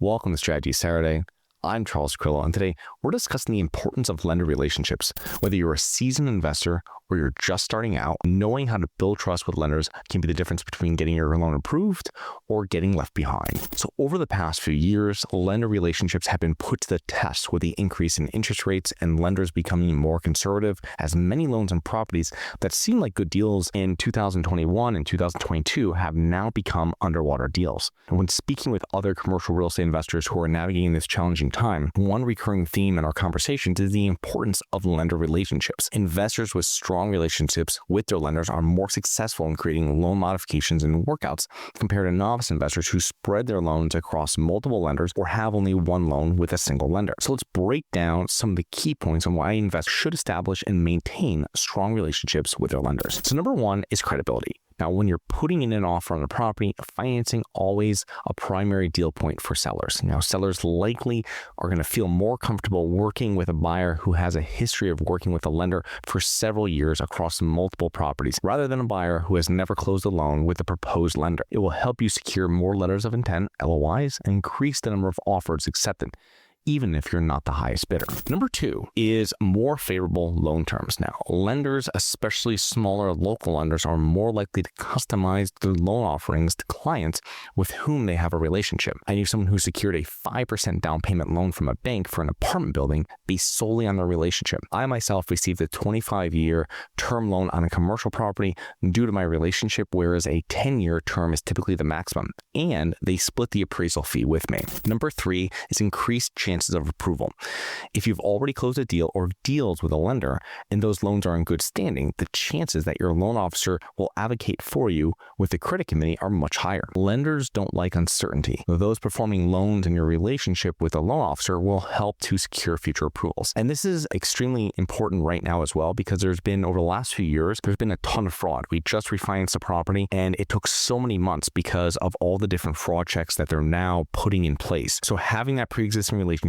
Welcome to Strategy Saturday. I'm Charles Carillo, and today we're discussing the importance of lender relationships. Whether you're a seasoned investor or you're just starting out, knowing how to build trust with lenders can be the difference between getting your loan approved or getting left behind. So over the past few years, lender relationships have been put to the test with the increase in interest rates and lenders becoming more conservative, as many loans and properties that seemed like good deals in 2021 and 2022 have now become underwater deals. And when speaking with other commercial real estate investors who are navigating this challenging time, one recurring theme in our conversations is the importance of lender relationships. Investors with strong relationships with their lenders are more successful in creating loan modifications and workouts compared to novice investors who spread their loans across multiple lenders or have only one loan with a single lender. So let's break down some of the key points on why investors should establish and maintain strong relationships with their lenders. So number one is credibility. Now, when you're putting in an offer on a property, financing always a primary deal point for sellers. Now, sellers likely are going to feel more comfortable working with a buyer who has a history of working with a lender for several years across multiple properties, rather than a buyer who has never closed a loan with a proposed lender. It will help you secure more letters of intent, LOIs, and increase the number of offers accepted, even if you're not the highest bidder. Number two is more favorable loan terms. Now, lenders, especially smaller local lenders, are more likely to customize their loan offerings to clients with whom they have a relationship. I knew someone who secured a 5% down payment loan from a bank for an apartment building based solely on their relationship. I myself received a 25-year term loan on a commercial property due to my relationship, whereas a 10-year term is typically the maximum, and they split the appraisal fee with me. Number three is increased chances of approval. If you've already closed a deal or deals with a lender and those loans are in good standing, the chances that your loan officer will advocate for you with the credit committee are much higher. Lenders don't like uncertainty. Those performing loans in your relationship with a loan officer will help to secure future approvals. And this is extremely important right now as well, because over the last few years, there's been a ton of fraud. We just refinanced a property and it took so many months because of all the different fraud checks that they're now putting in place. So having that pre-existing relationship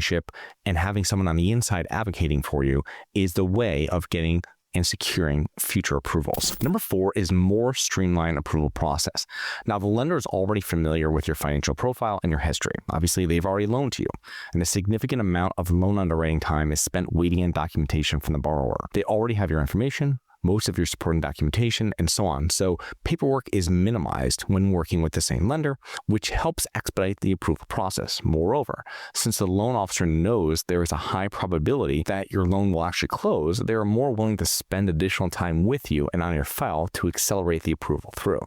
and having someone on the inside advocating for you is the way of getting and securing future approvals. Number four is more streamlined approval process. Now, the lender is already familiar with your financial profile and your history. Obviously, they've already loaned to you, and a significant amount of loan underwriting time is spent waiting on documentation from the borrower. They already have your information, most of your supporting documentation, and so on. So paperwork is minimized when working with the same lender, which helps expedite the approval process. Moreover, since the loan officer knows there is a high probability that your loan will actually close, they are more willing to spend additional time with you and on your file to accelerate the approval through.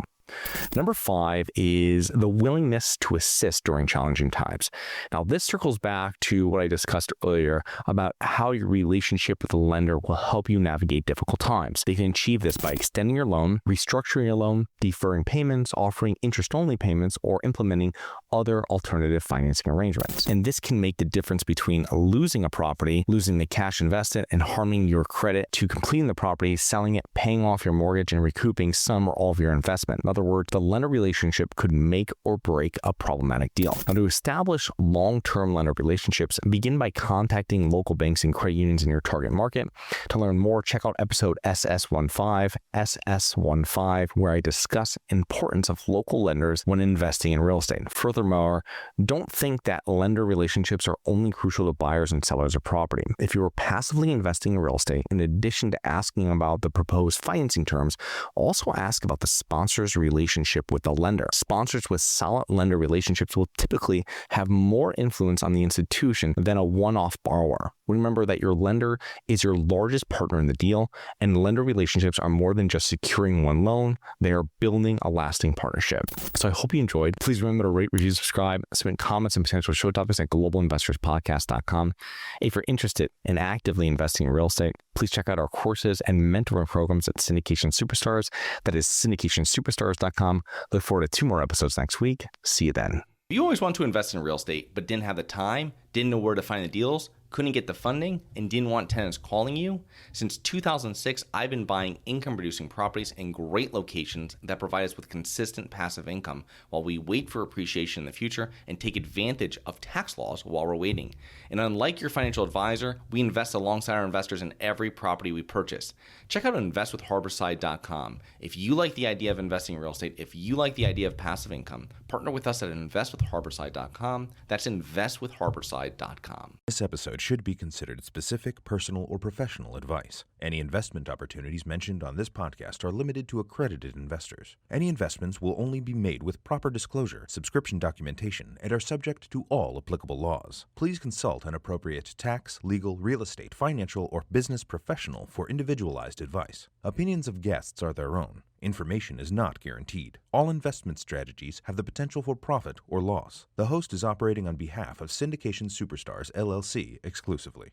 Number five is the willingness to assist during challenging times. Now, this circles back to what I discussed earlier about how your relationship with the lender will help you navigate difficult times. They can achieve this by extending your loan, restructuring your loan, deferring payments, offering interest-only payments, or implementing other alternative financing arrangements. And this can make the difference between losing a property, losing the cash invested, and harming your credit to completing the property, selling it, paying off your mortgage, and recouping some or all of your investment. In other words, the lender relationship could make or break a problematic deal. Now, to establish long-term lender relationships, begin by contacting local banks and credit unions in your target market. To learn more, check out episode SS15, where I discuss importance of local lenders when investing in real estate. Furthermore, don't think that lender relationships are only crucial to buyers and sellers of property. If you are passively investing in real estate, in addition to asking about the proposed financing terms, also ask about the sponsor's relationship with the lender. Sponsors with solid lender relationships will typically have more influence on the institution than a one-off borrower. Remember that your lender is your largest partner in the deal, and lender relationships are more than just securing one loan. They are building a lasting partnership. So I hope you enjoyed. Please remember to rate, review, subscribe, submit comments and potential show topics at globalinvestorspodcast.com. If you're interested in actively investing in real estate, please check out our courses and mentoring programs at Syndication Superstars. That is syndicationsuperstars.com. Look forward to 2 more episodes next week. See you then. If you always want to invest in real estate, but didn't have the time, didn't know where to find the deals, couldn't get the funding, and didn't want tenants calling you? Since 2006, I've been buying income-producing properties in great locations that provide us with consistent passive income while we wait for appreciation in the future and take advantage of tax laws while we're waiting. And unlike your financial advisor, we invest alongside our investors in every property we purchase. Check out investwithharborside.com. If you like the idea of investing in real estate, if you like the idea of passive income, Partner with us at investwithharborside.com. That's investwithharborside.com. This episode should be considered specific, personal, or professional advice. Any investment opportunities mentioned on this podcast are limited to accredited investors. Any investments will only be made with proper disclosure, subscription documentation, and are subject to all applicable laws. Please consult an appropriate tax, legal, real estate, financial, or business professional for individualized advice. Opinions of guests are their own. Information is not guaranteed. All investment strategies have the potential for profit or loss. The host is operating on behalf of Syndication Superstars LLC exclusively.